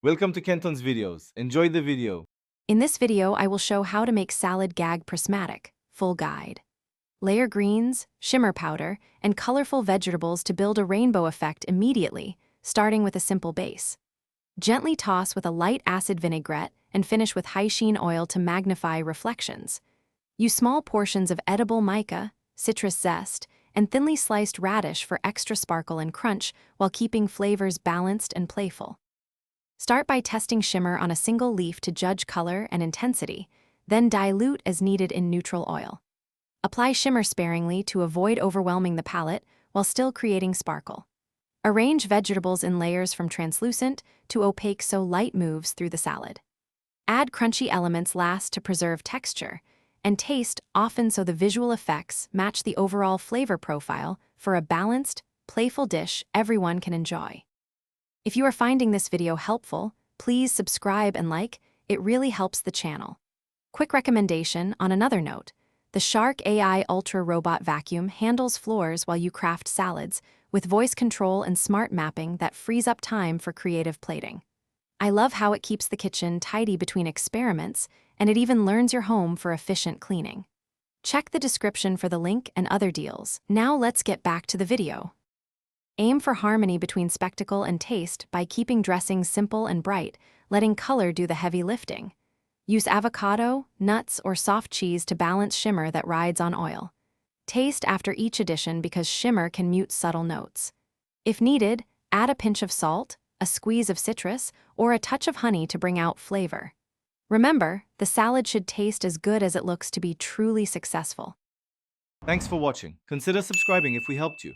Welcome to Kenton's videos. Enjoy the video. In this video, I will show how to make salad Gag Prismatic, full guide. Layer greens, shimmer powder, and colorful vegetables to build a rainbow effect immediately, starting with a simple base. Gently toss with a light acid vinaigrette and finish with high sheen oil to magnify reflections. Use small portions of edible mica, citrus zest, and thinly sliced radish for extra sparkle and crunch while keeping flavors balanced and playful. Start by testing shimmer on a single leaf to judge color and intensity, then dilute as needed in neutral oil. Apply shimmer sparingly to avoid overwhelming the palette while still creating sparkle. Arrange vegetables in layers from translucent to opaque so light moves through the salad. Add crunchy elements last to preserve texture, and taste often so the visual effects match the overall flavor profile for a balanced, playful dish everyone can enjoy. If you are finding this video helpful, please subscribe and like, it really helps the channel. Quick recommendation on another note, the Shark AI Ultra Robot Vacuum handles floors while you craft salads, with voice control and smart mapping that frees up time for creative plating. I love how it keeps the kitchen tidy between experiments, and it even learns your home for efficient cleaning. Check the description for the link and other deals. Now let's get back to the video. Aim for harmony between spectacle and taste by keeping dressings simple and bright, letting color do the heavy lifting. Use avocado, nuts, or soft cheese to balance shimmer that rides on oil. Taste after each addition because shimmer can mute subtle notes. If needed, add a pinch of salt, a squeeze of citrus, or a touch of honey to bring out flavor. Remember, the salad should taste as good as it looks to be truly successful. Thanks for watching. Consider subscribing if we helped you.